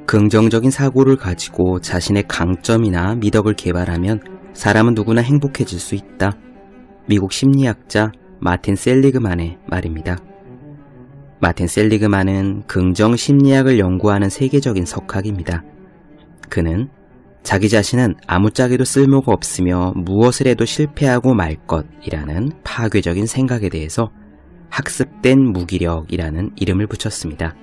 긍정적인 사고를 가지고 자신의 강점이나 미덕을 개발하면 사람은 누구나 행복해질 수 있다. 미국 심리학자 마틴 셀리그만의 말입니다. 마틴 셀리그만은 긍정 심리학을 연구하는 세계적인 석학입니다. 그는 자기 자신은 아무짝에도 쓸모가 없으며 무엇을 해도 실패하고 말 것이라는 파괴적인 생각에 대해서 학습된 무기력이라는 이름을 붙였습니다.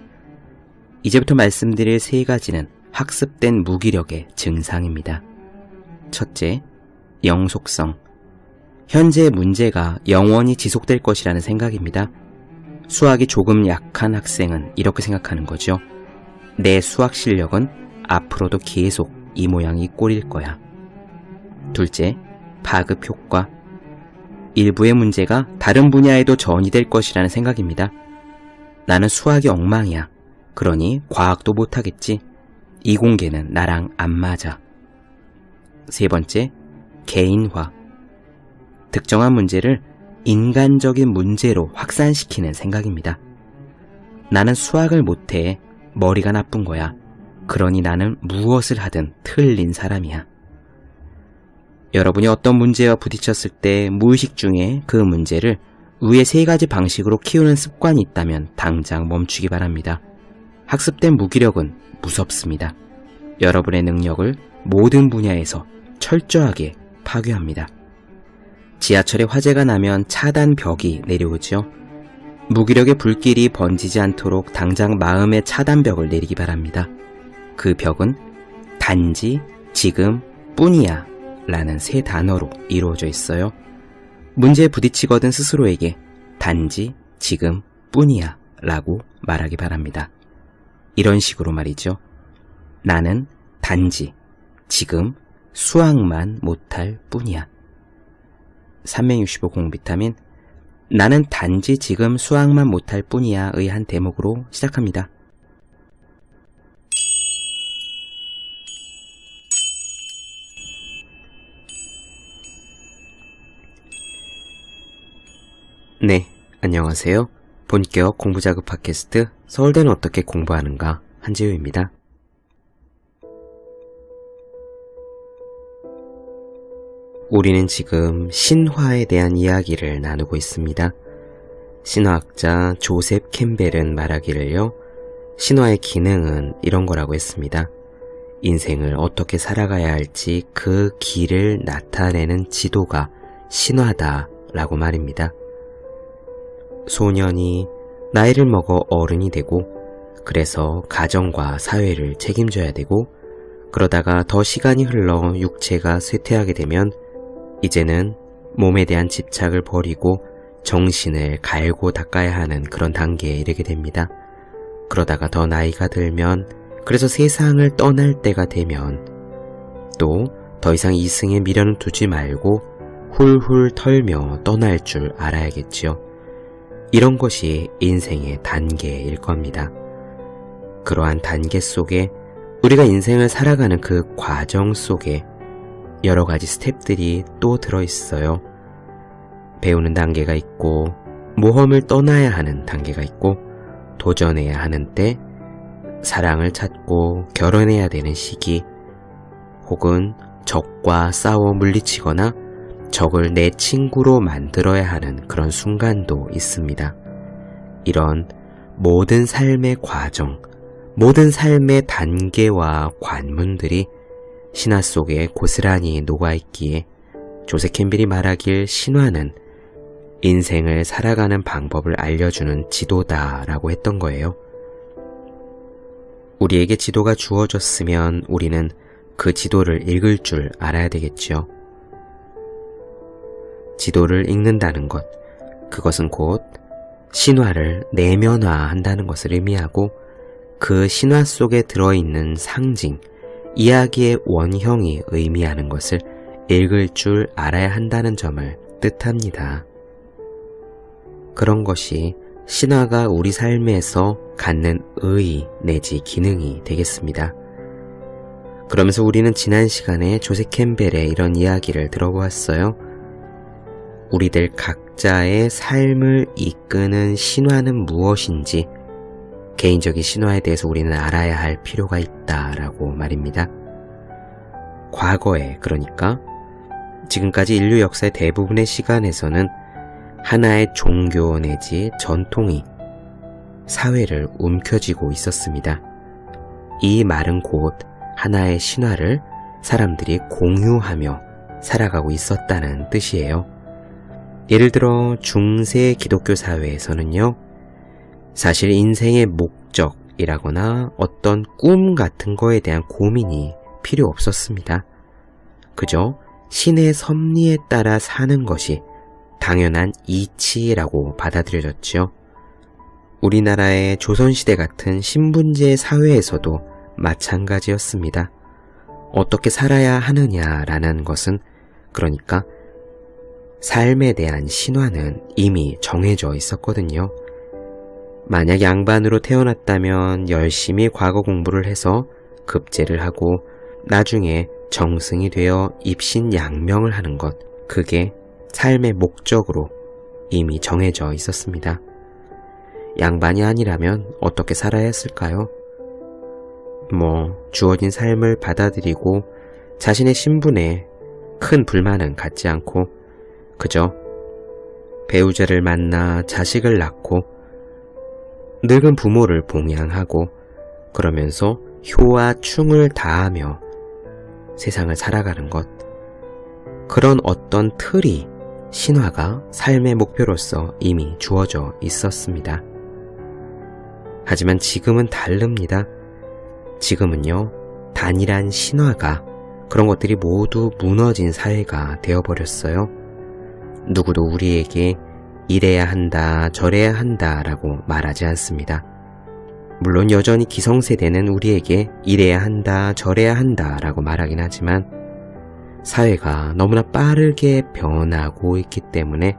이제부터 말씀드릴 세 가지는 학습된 무기력의 증상입니다. 첫째, 영속성. 현재의 문제가 영원히 지속될 것이라는 생각입니다. 수학이 조금 약한 학생은 이렇게 생각하는 거죠. 내 수학 실력은 앞으로도 계속 이 모양이 꼴일 거야. 둘째, 파급 효과. 일부의 문제가 다른 분야에도 전이될 것이라는 생각입니다. 나는 수학이 엉망이야. 그러니 과학도 못하겠지. 이공계는 나랑 안 맞아. 세 번째, 개인화. 특정한 문제를 인간적인 문제로 확산시키는 생각입니다. 나는 수학을 못해. 머리가 나쁜 거야. 그러니 나는 무엇을 하든 틀린 사람이야. 여러분이 어떤 문제와 부딪혔을 때 무의식 중에 그 문제를 위의 세 가지 방식으로 키우는 습관이 있다면 당장 멈추기 바랍니다. 학습된 무기력은 무섭습니다. 여러분의 능력을 모든 분야에서 철저하게 파괴합니다. 지하철에 화재가 나면 차단벽이 내려오죠. 무기력의 불길이 번지지 않도록 당장 마음의 차단벽을 내리기 바랍니다. 그 벽은 단지, 지금, 뿐이야 라는 세 단어로 이루어져 있어요. 문제에 부딪히거든 스스로에게 단지, 지금, 뿐이야 라고 말하기 바랍니다. 이런 식으로 말이죠. 나는 단지, 지금, 수학만 못할 뿐이야. 365 공비타민, 나는 단지 지금 수학만 못할 뿐이야 의 한 대목으로 시작합니다. 네, 안녕하세요. 본격 공부자극 팟캐스트 서울대는 어떻게 공부하는가 한지우입니다. 우리는 지금 신화에 대한 이야기를 나누고 있습니다. 신화학자 조셉 캠벨은 말하기를요, 신화의 기능은 이런 거라고 했습니다. 인생을 어떻게 살아가야 할지 그 길을 나타내는 지도가 신화다 라고 말입니다. 소년이 나이를 먹어 어른이 되고 그래서 가정과 사회를 책임져야 되고 그러다가 더 시간이 흘러 육체가 쇠퇴하게 되면 이제는 몸에 대한 집착을 버리고 정신을 갈고 닦아야 하는 그런 단계에 이르게 됩니다. 그러다가 더 나이가 들면 그래서 세상을 떠날 때가 되면 또 더 이상 이승에 미련을 두지 말고 훌훌 털며 떠날 줄 알아야겠지요. 이런 것이 인생의 단계일 겁니다. 그러한 단계 속에 우리가 인생을 살아가는 그 과정 속에 여러 가지 스텝들이 또 들어있어요. 배우는 단계가 있고 모험을 떠나야 하는 단계가 있고 도전해야 하는 때, 사랑을 찾고 결혼해야 되는 시기, 혹은 적과 싸워 물리치거나 적을 내 친구로 만들어야 하는 그런 순간도 있습니다. 이런 모든 삶의 과정, 모든 삶의 단계와 관문들이 신화 속에 고스란히 녹아있기에 조셉 캠벨이 말하길 신화는 인생을 살아가는 방법을 알려주는 지도다라고 했던 거예요. 우리에게 지도가 주어졌으면 우리는 그 지도를 읽을 줄 알아야 되겠죠. 지도를 읽는다는 것, 그것은 곧 신화를 내면화한다는 것을 의미하고 그 신화 속에 들어있는 상징, 이야기의 원형이 의미하는 것을 읽을 줄 알아야 한다는 점을 뜻합니다. 그런 것이 신화가 우리 삶에서 갖는 의의 내지 기능이 되겠습니다. 그러면서 우리는 지난 시간에 조셉 캠벨의 이런 이야기를 들어보았어요. 우리들 각자의 삶을 이끄는 신화는 무엇인지 개인적인 신화에 대해서 우리는 알아야 할 필요가 있다라고 말입니다. 과거에, 그러니까 지금까지 인류 역사의 대부분의 시간에서는 하나의 종교 내지 전통이 사회를 움켜쥐고 있었습니다. 이 말은 곧 하나의 신화를 사람들이 공유하며 살아가고 있었다는 뜻이에요. 예를 들어 중세 기독교 사회에서는요, 사실 인생의 목적이라거나 어떤 꿈 같은 거에 대한 고민이 필요 없었습니다. 그저 신의 섭리에 따라 사는 것이 당연한 이치라고 받아들여졌지요. 우리나라의 조선시대 같은 신분제 사회에서도 마찬가지였습니다. 어떻게 살아야 하느냐라는 것은, 그러니까 삶에 대한 신화는 이미 정해져 있었거든요. 만약 양반으로 태어났다면 열심히 과거 공부를 해서 급제를 하고 나중에 정승이 되어 입신양명을 하는 것, 그게 삶의 목적으로 이미 정해져 있었습니다. 양반이 아니라면 어떻게 살아야 했을까요? 주어진 삶을 받아들이고 자신의 신분에 큰 불만은 갖지 않고 그저 배우자를 만나 자식을 낳고 늙은 부모를 봉양하고 그러면서 효와 충을 다하며 세상을 살아가는 것, 그런 어떤 틀이 신화가 삶의 목표로서 이미 주어져 있었습니다. 하지만 지금은 다릅니다. 지금은요, 단일한 신화가, 그런 것들이 모두 무너진 사회가 되어버렸어요. 누구도 우리에게 이래야 한다, 저래야 한다 라고 말하지 않습니다. 물론 여전히 기성세대는 우리에게 이래야 한다, 저래야 한다 라고 말하긴 하지만 사회가 너무나 빠르게 변하고 있기 때문에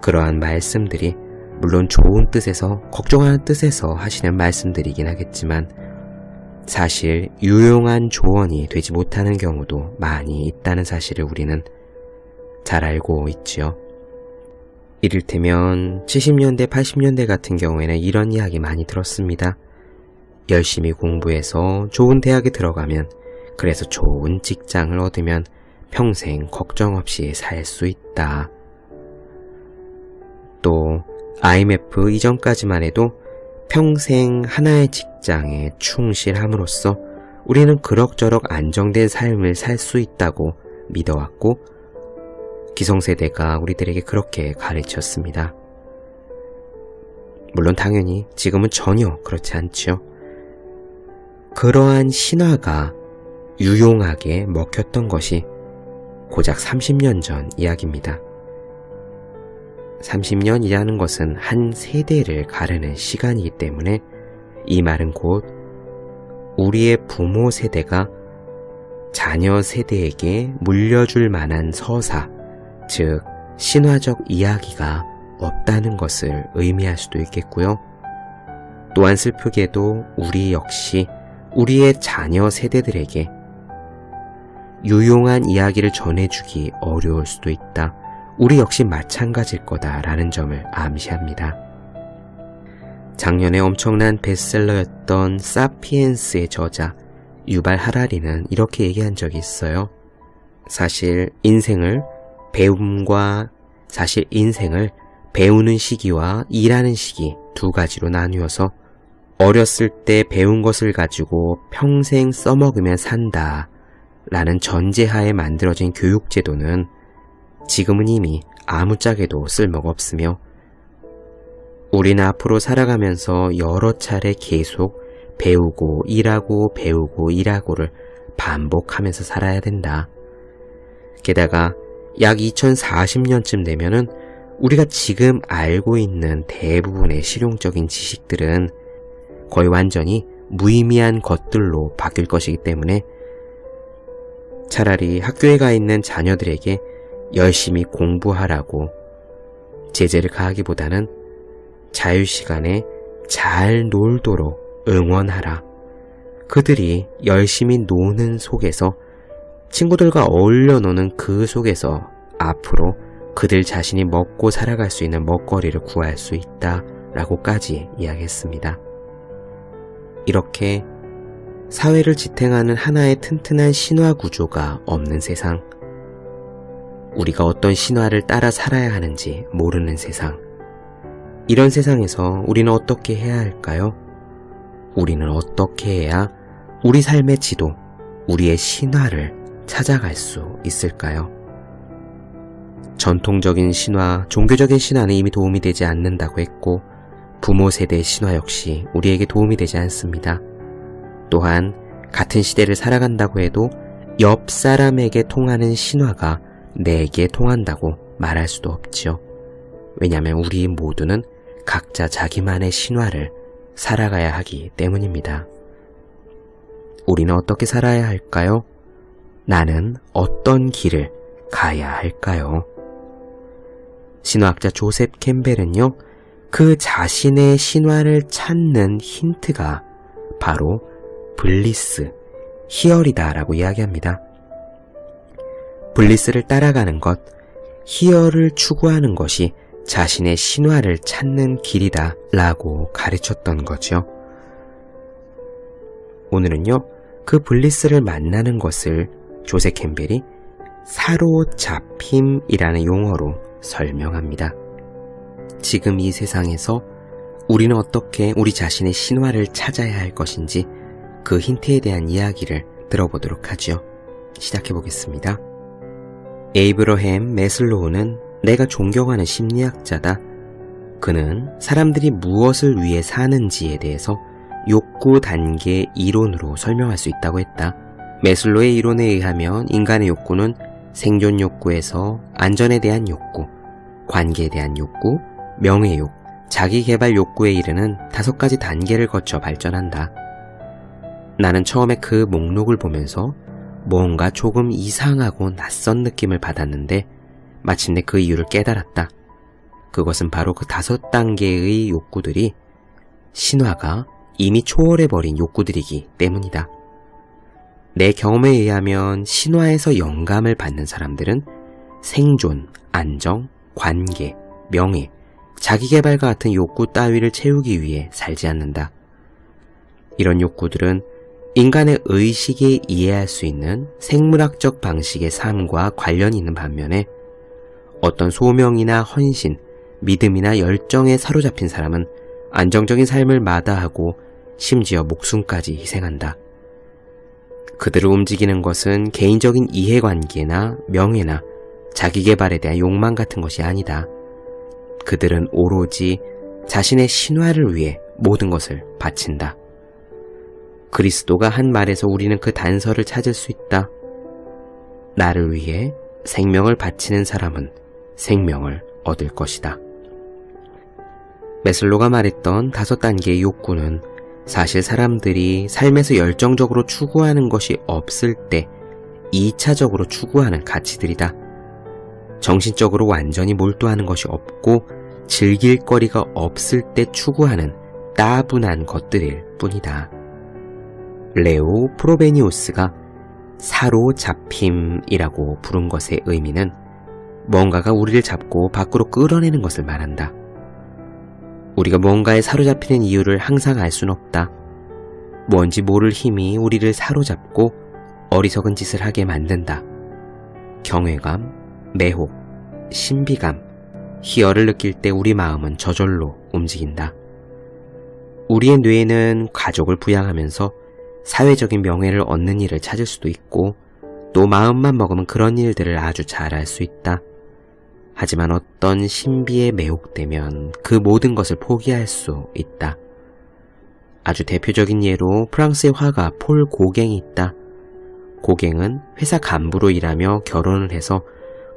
그러한 말씀들이 물론 좋은 뜻에서, 걱정하는 뜻에서 하시는 말씀들이긴 하겠지만 사실 유용한 조언이 되지 못하는 경우도 많이 있다는 사실을 우리는 잘 알고 있지요. 이를테면 70년대, 80년대 같은 경우에는 이런 이야기 많이 들었습니다. 열심히 공부해서 좋은 대학에 들어가면, 그래서 좋은 직장을 얻으면 평생 걱정 없이 살 수 있다. 또 IMF 이전까지만 해도 평생 하나의 직장에 충실함으로써 우리는 그럭저럭 안정된 삶을 살 수 있다고 믿어왔고 기성세대가 우리들에게 그렇게 가르쳤습니다. 물론 당연히 지금은 전혀 그렇지 않지요. 그러한 신화가 유용하게 먹혔던 것이 고작 30년 전 이야기입니다. 30년이라는 것은 한 세대를 가르는 시간이기 때문에 이 말은 곧 우리의 부모 세대가 자녀 세대에게 물려줄 만한 서사, 즉 신화적 이야기가 없다는 것을 의미할 수도 있겠고요. 또한 슬프게도 우리 역시 우리의 자녀 세대들에게 유용한 이야기를 전해주기 어려울 수도 있다. 우리 역시 마찬가지일 거다라는 점을 암시합니다. 작년에 엄청난 베스트셀러였던 사피엔스의 저자 유발 하라리는 이렇게 얘기한 적이 있어요. 사실 인생을 배우는 시기와 일하는 시기 두 가지로 나누어서 어렸을 때 배운 것을 가지고 평생 써먹으면 산다 라는 전제하에 만들어진 교육제도는 지금은 이미 아무짝에도 쓸모가 없으며 우리는 앞으로 살아가면서 여러 차례 계속 배우고 일하고를 반복하면서 살아야 된다. 게다가 약 2040년쯤 되면은 우리가 지금 알고 있는 대부분의 실용적인 지식들은 거의 완전히 무의미한 것들로 바뀔 것이기 때문에 차라리 학교에 가 있는 자녀들에게 열심히 공부하라고 제재를 가하기보다는 자유시간에 잘 놀도록 응원하라. 그들이 열심히 노는 속에서 친구들과 어울려 노는 그 속에서 앞으로 그들 자신이 먹고 살아갈 수 있는 먹거리를 구할 수 있다 라고까지 이야기했습니다. 이렇게 사회를 지탱하는 하나의 튼튼한 신화 구조가 없는 세상, 우리가 어떤 신화를 따라 살아야 하는지 모르는 세상, 이런 세상에서 우리는 어떻게 해야 할까요? 우리는 어떻게 해야 우리 삶의 지도, 우리의 신화를 찾아갈 수 있을까요? 전통적인 신화, 종교적인 신화는 이미 도움이 되지 않는다고 했고, 부모 세대의 신화 역시 우리에게 도움이 되지 않습니다. 또한 같은 시대를 살아간다고 해도 옆 사람에게 통하는 신화가 내게 통한다고 말할 수도 없지요. 왜냐하면 우리 모두는 각자 자기만의 신화를 살아가야 하기 때문입니다. 우리는 어떻게 살아야 할까요? 나는 어떤 길을 가야 할까요? 신화학자 조셉 캠벨은요, 그 자신의 신화를 찾는 힌트가 바로 블리스, 희열이다 라고 이야기합니다. 블리스를 따라가는 것, 희열을 추구하는 것이 자신의 신화를 찾는 길이다 라고 가르쳤던 거죠. 오늘은요, 그 블리스를 만나는 것을 조셉 캠벨이 사로잡힘이라는 용어로 설명합니다. 지금 이 세상에서 우리는 어떻게 우리 자신의 신화를 찾아야 할 것인지 그 힌트에 대한 이야기를 들어보도록 하죠. 시작해보겠습니다. 에이브러햄 매슬로우는 내가 존경하는 심리학자다. 그는 사람들이 무엇을 위해 사는지에 대해서 욕구 단계 이론으로 설명할 수 있다고 했다. 매슬로우의 이론에 의하면 인간의 욕구는 생존 욕구에서 안전에 대한 욕구, 관계에 대한 욕구, 명예욕, 자기개발 욕구에 이르는 5가지 단계를 거쳐 발전한다. 나는 처음에 그 목록을 보면서 뭔가 조금 이상하고 낯선 느낌을 받았는데 마침내 그 이유를 깨달았다. 그것은 바로 그 5단계의 욕구들이 신화가 이미 초월해버린 욕구들이기 때문이다. 내 경험에 의하면 신화에서 영감을 받는 사람들은 생존, 안정, 관계, 명예, 자기개발과 같은 욕구 따위를 채우기 위해 살지 않는다. 이런 욕구들은 인간의 의식에 이해할 수 있는 생물학적 방식의 삶과 관련이 있는 반면에 어떤 소명이나 헌신, 믿음이나 열정에 사로잡힌 사람은 안정적인 삶을 마다하고 심지어 목숨까지 희생한다. 그들을 움직이는 것은 개인적인 이해관계나 명예나 자기개발에 대한 욕망 같은 것이 아니다. 그들은 오로지 자신의 신화를 위해 모든 것을 바친다. 그리스도가 한 말에서 우리는 그 단서를 찾을 수 있다. 나를 위해 생명을 바치는 사람은 생명을 얻을 것이다. 매슬로가 말했던 5단계의 욕구는 사실 사람들이 삶에서 열정적으로 추구하는 것이 없을 때 2차적으로 추구하는 가치들이다. 정신적으로 완전히 몰두하는 것이 없고 즐길 거리가 없을 때 추구하는 따분한 것들일 뿐이다. 레오 프로베니우스가 사로잡힘이라고 부른 것의 의미는 뭔가가 우리를 잡고 밖으로 끌어내는 것을 말한다. 우리가 뭔가에 사로잡히는 이유를 항상 알 수는 없다. 뭔지 모를 힘이 우리를 사로잡고 어리석은 짓을 하게 만든다. 경외감, 매혹, 신비감, 희열을 느낄 때 우리 마음은 저절로 움직인다. 우리의 뇌에는 가족을 부양하면서 사회적인 명예를 얻는 일을 찾을 수도 있고 또 마음만 먹으면 그런 일들을 아주 잘할 수 있다. 하지만 어떤 신비에 매혹되면 그 모든 것을 포기할 수 있다. 아주 대표적인 예로 프랑스의 화가 폴 고갱이 있다. 고갱은 회사 간부로 일하며 결혼을 해서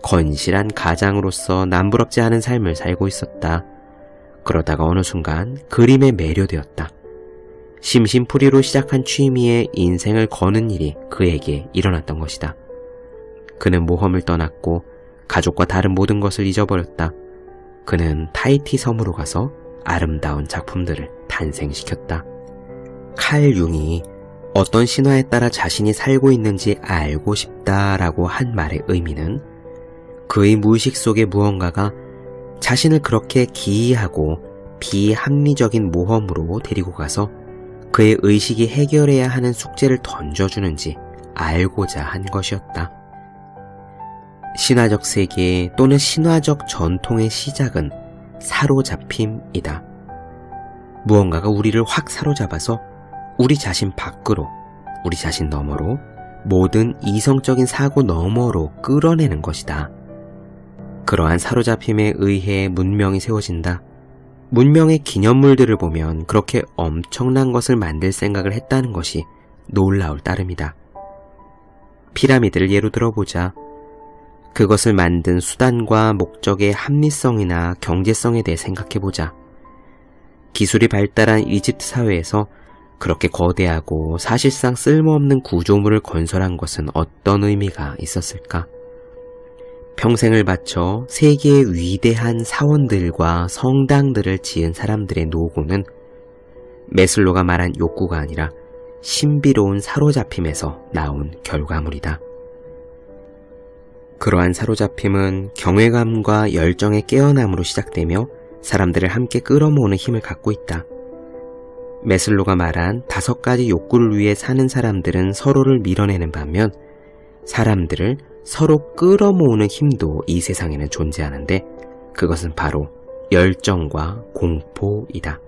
건실한 가장으로서 남부럽지 않은 삶을 살고 있었다. 그러다가 어느 순간 그림에 매료되었다. 심심풀이로 시작한 취미에 인생을 거는 일이 그에게 일어났던 것이다. 그는 모험을 떠났고 가족과 다른 모든 것을 잊어버렸다. 그는 타히티 섬으로 가서 아름다운 작품들을 탄생시켰다. 칼 융이 어떤 신화에 따라 자신이 살고 있는지 알고 싶다라고 한 말의 의미는 그의 무의식 속의 무언가가 자신을 그렇게 기이하고 비합리적인 모험으로 데리고 가서 그의 의식이 해결해야 하는 숙제를 던져주는지 알고자 한 것이었다. 신화적 세계 또는 신화적 전통의 시작은 사로잡힘이다. 무언가가 우리를 확 사로잡아서 우리 자신 밖으로, 우리 자신 너머로, 모든 이성적인 사고 너머로 끌어내는 것이다. 그러한 사로잡힘에 의해 문명이 세워진다. 문명의 기념물들을 보면 그렇게 엄청난 것을 만들 생각을 했다는 것이 놀라울 따름이다. 피라미드를 예로 들어보자. 그것을 만든 수단과 목적의 합리성이나 경제성에 대해 생각해보자. 기술이 발달한 이집트 사회에서 그렇게 거대하고 사실상 쓸모없는 구조물을 건설한 것은 어떤 의미가 있었을까? 평생을 바쳐 세계의 위대한 사원들과 성당들을 지은 사람들의 노고는 메슬로가 말한 욕구가 아니라 신비로운 사로잡힘에서 나온 결과물이다. 그러한 사로잡힘은 경외감과 열정의 깨어남으로 시작되며 사람들을 함께 끌어모으는 힘을 갖고 있다. 메슬로가 말한 5가지 욕구를 위해 사는 사람들은 서로를 밀어내는 반면 사람들을 서로 끌어모으는 힘도 이 세상에는 존재하는데 그것은 바로 열정과 공포이다.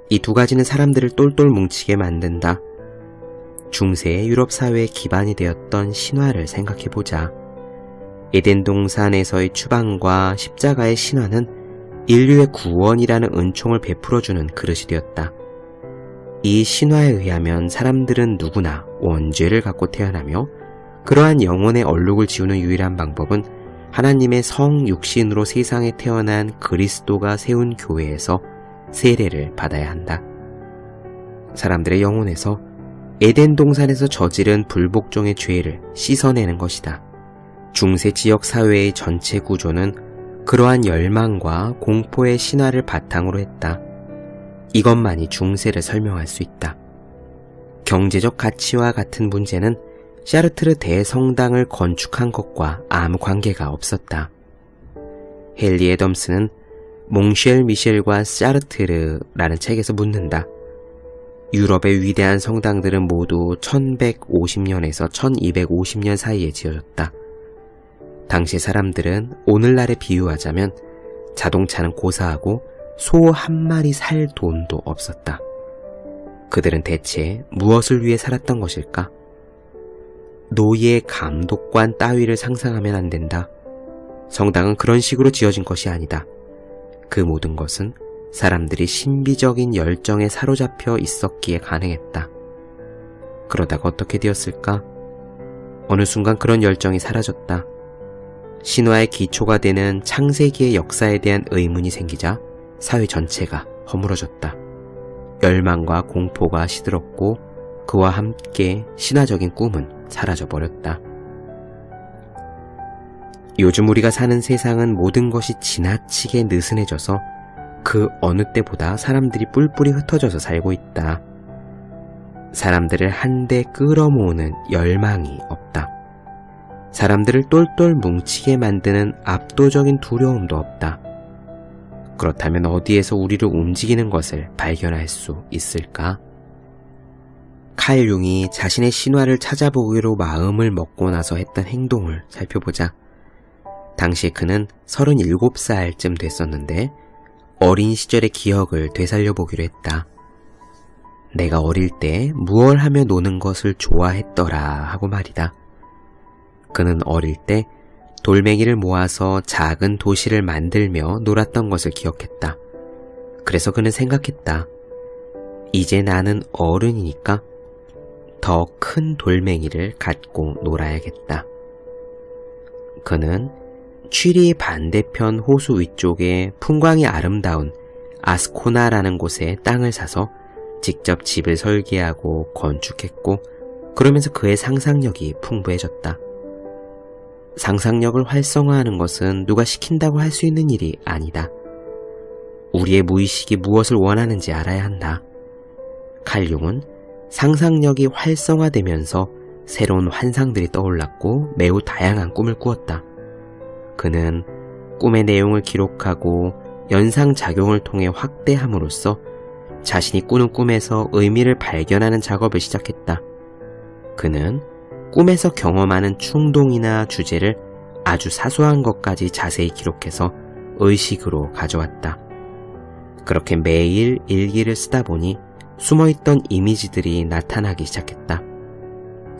이 2가지는 사람들을 똘똘 뭉치게 만든다. 중세의 유럽 사회의 기반이 되었던 신화를 생각해보자. 에덴 동산에서의 추방과 십자가의 신화는 인류의 구원이라는 은총을 베풀어주는 그릇이 되었다. 이 신화에 의하면 사람들은 누구나 원죄를 갖고 태어나며 그러한 영혼의 얼룩을 지우는 유일한 방법은 하나님의 성육신으로 세상에 태어난 그리스도가 세운 교회에서 세례를 받아야 한다. 사람들의 영혼에서 에덴 동산에서 저지른 불복종의 죄를 씻어내는 것이다. 중세 지역 사회의 전체 구조는 그러한 열망과 공포의 신화를 바탕으로 했다. 이것만이 중세를 설명할 수 있다. 경제적 가치와 같은 문제는 샤르트르 대성당을 건축한 것과 아무 관계가 없었다. 헨리 애덤스는 몽쉘 미셸과 샤르트르라는 책에서 묻는다. 유럽의 위대한 성당들은 모두 1150년에서 1250년 사이에 지어졌다. 당시 사람들은 오늘날에 비유하자면 자동차는 고사하고 소 한 마리 살 돈도 없었다. 그들은 대체 무엇을 위해 살았던 것일까? 노예 감독관 따위를 상상하면 안 된다. 성당은 그런 식으로 지어진 것이 아니다. 그 모든 것은 사람들이 신비적인 열정에 사로잡혀 있었기에 가능했다. 그러다가 어떻게 되었을까? 어느 순간 그런 열정이 사라졌다. 신화의 기초가 되는 창세기의 역사에 대한 의문이 생기자 사회 전체가 허물어졌다. 열망과 공포가 시들었고 그와 함께 신화적인 꿈은 사라져버렸다. 요즘 우리가 사는 세상은 모든 것이 지나치게 느슨해져서 그 어느 때보다 사람들이 뿔뿔이 흩어져서 살고 있다. 사람들을 한데 끌어모으는 열망이 없다. 사람들을 똘똘 뭉치게 만드는 압도적인 두려움도 없다. 그렇다면 어디에서 우리를 움직이는 것을 발견할 수 있을까? 칼 융이 자신의 신화를 찾아보기로 마음을 먹고 나서 했던 행동을 살펴보자. 당시 그는 37살쯤 됐었는데 어린 시절의 기억을 되살려보기로 했다. 내가 어릴 때 무얼 하며 노는 것을 좋아했더라 하고 말이다. 그는 어릴 때 돌멩이를 모아서 작은 도시를 만들며 놀았던 것을 기억했다. 그래서 그는 생각했다. 이제 나는 어른이니까 더 큰 돌멩이를 갖고 놀아야겠다. 그는 취리 반대편 호수 위쪽에 풍광이 아름다운 아스코나라는 곳에 땅을 사서 직접 집을 설계하고 건축했고 그러면서 그의 상상력이 풍부해졌다. 상상력을 활성화하는 것은 누가 시킨다고 할 수 있는 일이 아니다. 우리의 무의식이 무엇을 원하는지 알아야 한다. 칼 융은 상상력이 활성화되면서 새로운 환상들이 떠올랐고 매우 다양한 꿈을 꾸었다. 그는 꿈의 내용을 기록하고 연상작용을 통해 확대함으로써 자신이 꾸는 꿈에서 의미를 발견하는 작업을 시작했다. 그는 꿈에서 경험하는 충동이나 주제를 아주 사소한 것까지 자세히 기록해서 의식으로 가져왔다. 그렇게 매일 일기를 쓰다 보니 숨어있던 이미지들이 나타나기 시작했다.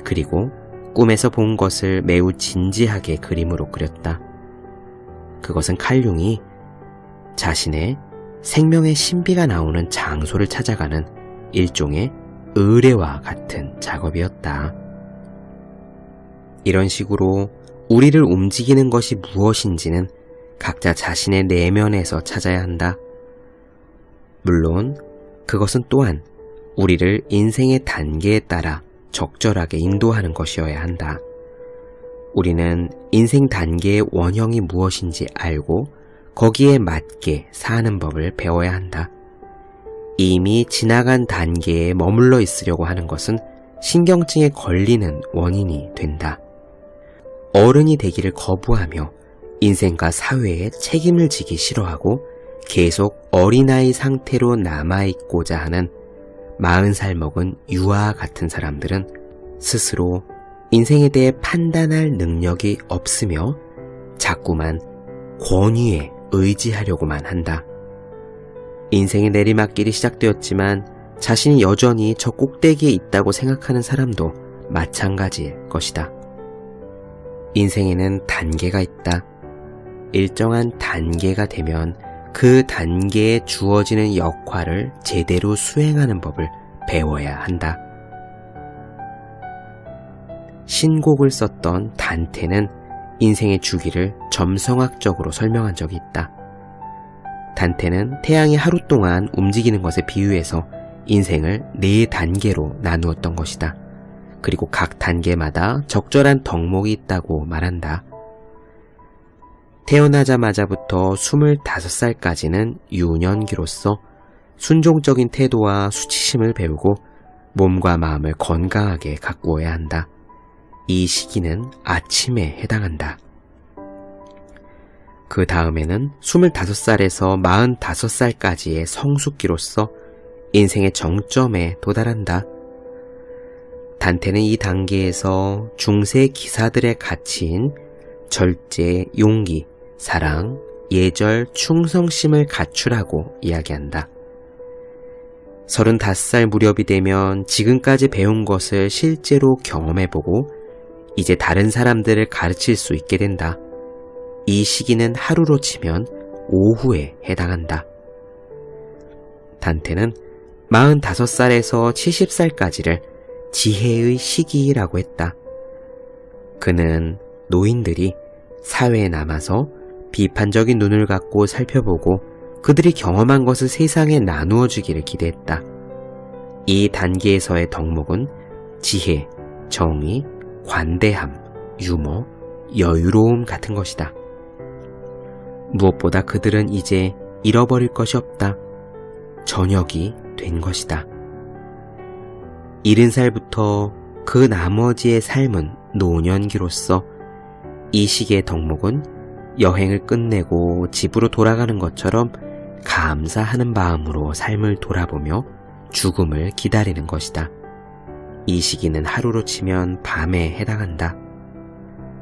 그리고 꿈에서 본 것을 매우 진지하게 그림으로 그렸다. 그것은 칼융이 자신의 생명의 신비가 나오는 장소를 찾아가는 일종의 의뢰와 같은 작업이었다. 이런 식으로 우리를 움직이는 것이 무엇인지는 각자 자신의 내면에서 찾아야 한다. 물론 그것은 또한 우리를 인생의 단계에 따라 적절하게 인도하는 것이어야 한다. 우리는 인생 단계의 원형이 무엇인지 알고 거기에 맞게 사는 법을 배워야 한다. 이미 지나간 단계에 머물러 있으려고 하는 것은 신경증에 걸리는 원인이 된다. 어른이 되기를 거부하며 인생과 사회에 책임을 지기 싫어하고 계속 어린아이 상태로 남아있고자 하는 40살 먹은 유아와 같은 사람들은 스스로 인생에 대해 판단할 능력이 없으며 자꾸만 권위에 의지하려고만 한다. 인생의 내리막길이 시작되었지만 자신이 여전히 저 꼭대기에 있다고 생각하는 사람도 마찬가지일 것이다. 인생에는 단계가 있다. 일정한 단계가 되면 그 단계에 주어지는 역할을 제대로 수행하는 법을 배워야 한다. 신곡을 썼던 단테는 인생의 주기를 점성학적으로 설명한 적이 있다. 단테는 태양이 하루 동안 움직이는 것에 비유해서 인생을 4단계로 나누었던 것이다. 그리고 각 단계마다 적절한 덕목이 있다고 말한다. 태어나자마자부터 25살까지는 유년기로서 순종적인 태도와 수치심을 배우고 몸과 마음을 건강하게 가꾸어야 한다. 이 시기는 아침에 해당한다. 그 다음에는 25살에서 45살까지의 성숙기로서 인생의 정점에 도달한다. 단테는 이 단계에서 중세 기사들의 가치인 절제, 용기, 사랑, 예절, 충성심을 갖추라고 이야기한다. 35살 무렵이 되면 지금까지 배운 것을 실제로 경험해보고 이제 다른 사람들을 가르칠 수 있게 된다. 이 시기는 하루로 치면 오후에 해당한다. 단테는 45살에서 70살까지를 지혜의 시기라고 했다. 그는 노인들이 사회에 남아서 비판적인 눈을 갖고 살펴보고 그들이 경험한 것을 세상에 나누어 주기를 기대했다. 이 단계에서의 덕목은 지혜, 정의, 관대함, 유머, 여유로움 같은 것이다. 무엇보다 그들은 이제 잃어버릴 것이 없다. 저녁이 된 것이다. 70살부터 그 나머지의 삶은 노년기로서 이 시기의 덕목은 여행을 끝내고 집으로 돌아가는 것처럼 감사하는 마음으로 삶을 돌아보며 죽음을 기다리는 것이다. 이 시기는 하루로 치면 밤에 해당한다.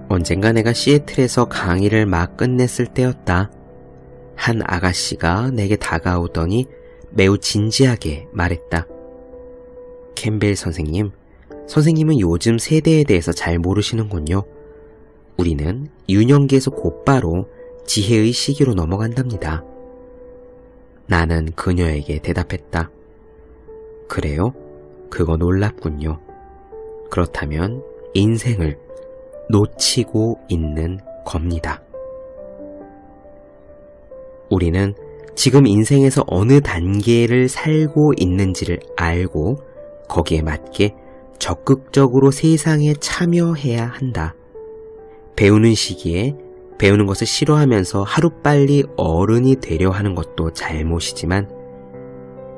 언젠가 내가 시애틀에서 강의를 막 끝냈을 때였다. 한 아가씨가 내게 다가오더니 매우 진지하게 말했다. 캠벨 선생님, 선생님은 요즘 세대에 대해서 잘 모르시는군요. 우리는 유년기에서 곧바로 지혜의 시기로 넘어간답니다. 나는 그녀에게 대답했다. 그래요? 그거 놀랍군요. 그렇다면 인생을 놓치고 있는 겁니다. 우리는 지금 인생에서 어느 단계를 살고 있는지를 알고 거기에 맞게 적극적으로 세상에 참여해야 한다. 배우는 시기에 배우는 것을 싫어하면서 하루빨리 어른이 되려 하는 것도 잘못이지만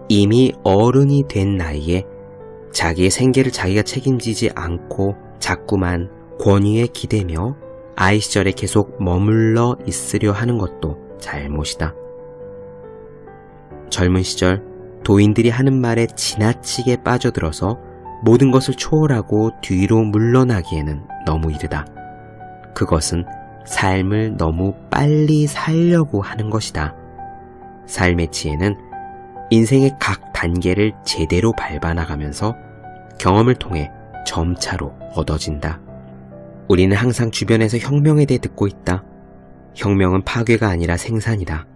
이미 어른이 된 나이에 자기의 생계를 자기가 책임지지 않고 자꾸만 권위에 기대며 아이 시절에 계속 머물러 있으려 하는 것도 잘못이다. 젊은 시절 도인들이 하는 말에 지나치게 빠져들어서 모든 것을 초월하고 뒤로 물러나기에는 너무 이르다. 그것은 삶을 너무 빨리 살려고 하는 것이다. 삶의 지혜는 인생의 각 단계를 제대로 밟아나가면서 경험을 통해 점차로 얻어진다. 우리는 항상 주변에서 혁명에 대해 듣고 있다. 혁명은 파괴가 아니라 생산이다.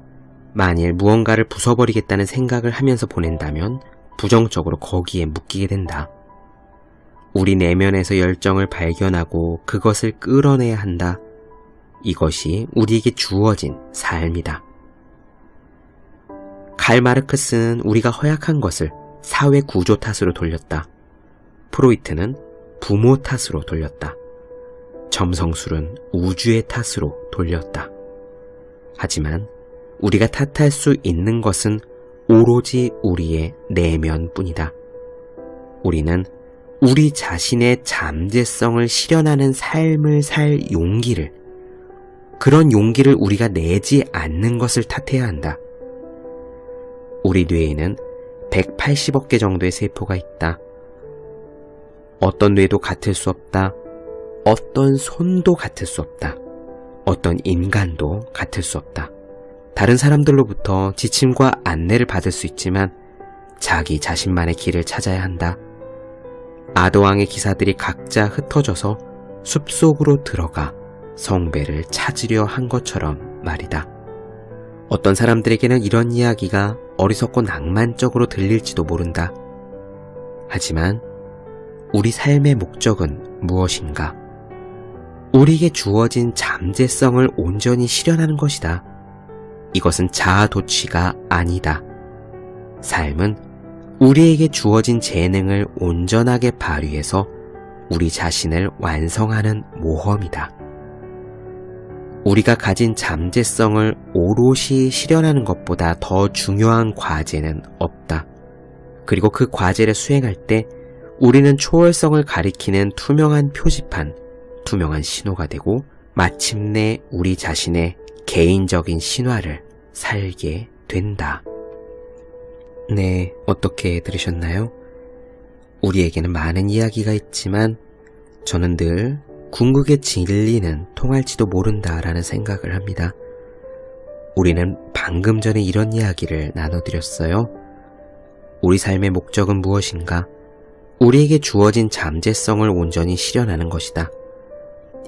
만일 무언가를 부숴버리겠다는 생각을 하면서 보낸다면 부정적으로 거기에 묶이게 된다. 우리 내면에서 열정을 발견하고 그것을 끌어내야 한다. 이것이 우리에게 주어진 삶이다. 칼 마르크스는 우리가 허약한 것을 사회 구조 탓으로 돌렸다. 프로이트는 부모 탓으로 돌렸다. 점성술은 우주의 탓으로 돌렸다. 하지만 우리가 탓할 수 있는 것은 오로지 우리의 내면뿐이다. 우리는 우리 자신의 잠재성을 실현하는 삶을 살 용기를, 그런 용기를 우리가 내지 않는 것을 탓해야 한다. 우리 뇌에는 180억 개 정도의 세포가 있다. 어떤 뇌도 같을 수 없다. 어떤 손도 같을 수 없다. 어떤 인간도 같을 수 없다. 다른 사람들로부터 지침과 안내를 받을 수 있지만 자기 자신만의 길을 찾아야 한다. 아도왕의 기사들이 각자 흩어져서 숲속으로 들어가 성배를 찾으려 한 것처럼 말이다. 어떤 사람들에게는 이런 이야기가 어리석고 낭만적으로 들릴지도 모른다. 하지만 우리 삶의 목적은 무엇인가? 우리에게 주어진 잠재성을 온전히 실현하는 것이다. 이것은 자아도취가 아니다. 삶은 우리에게 주어진 재능을 온전하게 발휘해서 우리 자신을 완성하는 모험이다. 우리가 가진 잠재성을 오롯이 실현하는 것보다 더 중요한 과제는 없다. 그리고 그 과제를 수행할 때 우리는 초월성을 가리키는 투명한 표지판, 투명한 신호가 되고 마침내 우리 자신의 개인적인 신화를 살게 된다. 네, 어떻게 들으셨나요? 우리에게는 많은 이야기가 있지만 저는 늘 궁극의 진리는 통할지도 모른다라는 생각을 합니다. 우리는 방금 전에 이런 이야기를 나눠드렸어요. 우리 삶의 목적은 무엇인가? 우리에게 주어진 잠재성을 온전히 실현하는 것이다.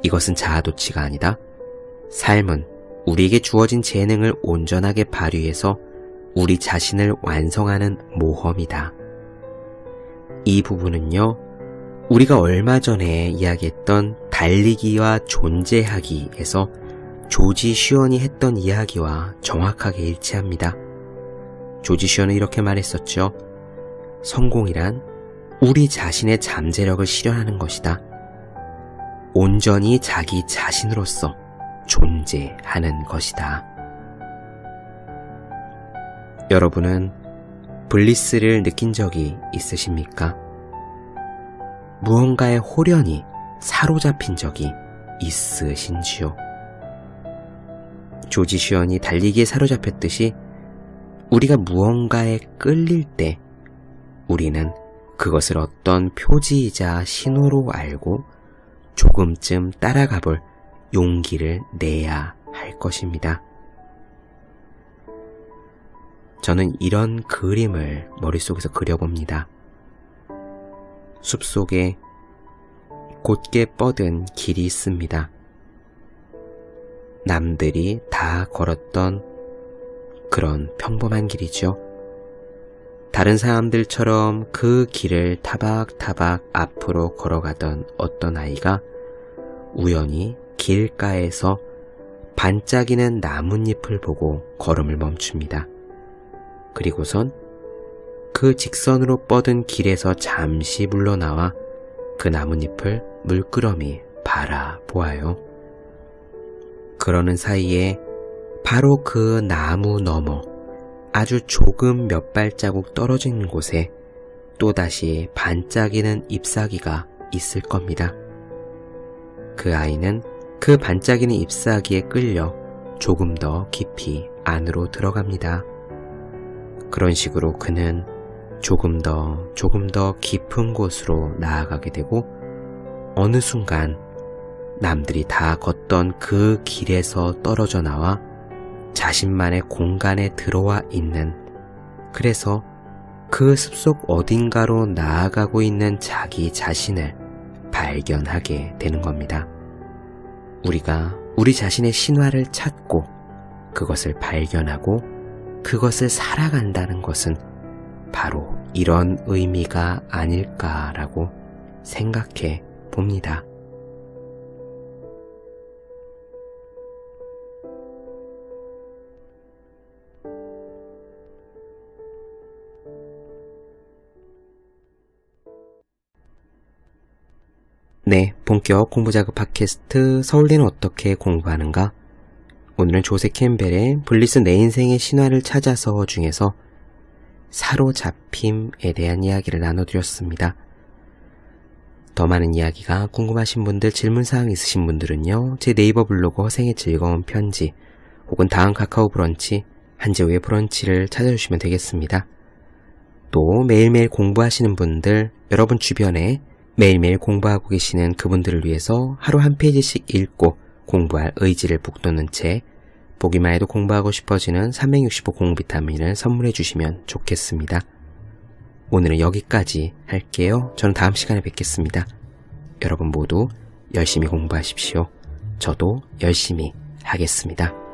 이것은 자아도취가 아니다. 삶은 우리에게 주어진 재능을 온전하게 발휘해서 우리 자신을 완성하는 모험이다. 이 부분은요, 우리가 얼마 전에 이야기했던 달리기와 존재하기에서 조지 슈언이 했던 이야기와 정확하게 일치합니다. 조지 슈언은 이렇게 말했었죠. 성공이란 우리 자신의 잠재력을 실현하는 것이다. 온전히 자기 자신으로서 존재하는 것이다. 여러분은 블리스를 느낀 적이 있으십니까? 무언가에 홀연히 사로잡힌 적이 있으신지요? 조지 슈언이 달리기에 사로잡혔듯이 우리가 무언가에 끌릴 때 우리는 그것을 어떤 표지이자 신호로 알고 조금쯤 따라가 볼 용기를 내야 할 것입니다. 저는 이런 그림을 머릿속에서 그려봅니다. 숲속에 곧게 뻗은 길이 있습니다. 남들이 다 걸었던 그런 평범한 길이죠. 다른 사람들처럼 그 길을 타박타박 앞으로 걸어가던 어떤 아이가 우연히 길가에서 반짝이는 나뭇잎을 보고 걸음을 멈춥니다. 그리고선 그 직선으로 뻗은 길에서 잠시 물러나와 그 나뭇잎을 물끄러미 바라보아요. 그러는 사이에 바로 그 나무 너머 아주 조금 몇 발자국 떨어진 곳에 또다시 반짝이는 잎사귀가 있을 겁니다. 그 아이는 그 반짝이는 잎사귀에 끌려 조금 더 깊이 안으로 들어갑니다. 그런 식으로 그는 조금 더 깊은 곳으로 나아가게 되고 어느 순간 남들이 다 걷던 그 길에서 떨어져 나와 자신만의 공간에 들어와 있는, 그래서 그 숲속 어딘가로 나아가고 있는 자기 자신을 발견하게 되는 겁니다. 우리가 우리 자신의 신화를 찾고 그것을 발견하고 그것을 살아간다는 것은 바로 이런 의미가 아닐까라고 생각해 봅니다. 네, 본격 공부자극 팟캐스트 서울대는 어떻게 공부하는가? 오늘은 조세 캠벨의 블리스 내 인생의 신화를 찾아서 중에서 사로잡힘에 대한 이야기를 나눠드렸습니다. 더 많은 이야기가 궁금하신 분들, 질문사항 있으신 분들은요, 제 네이버 블로그 허생의 즐거운 편지 혹은 다음 카카오 브런치 한재우의 브런치를 찾아주시면 되겠습니다. 또 매일매일 공부하시는 분들, 여러분 주변에 매일매일 공부하고 계시는 그분들을 위해서 하루 한 페이지씩 읽고 공부할 의지를 북돋는 책, 보기만 해도 공부하고 싶어지는 365 공비타민을 선물해 주시면 좋겠습니다. 오늘은 여기까지 할게요. 저는 다음 시간에 뵙겠습니다. 여러분 모두 열심히 공부하십시오. 저도 열심히 하겠습니다.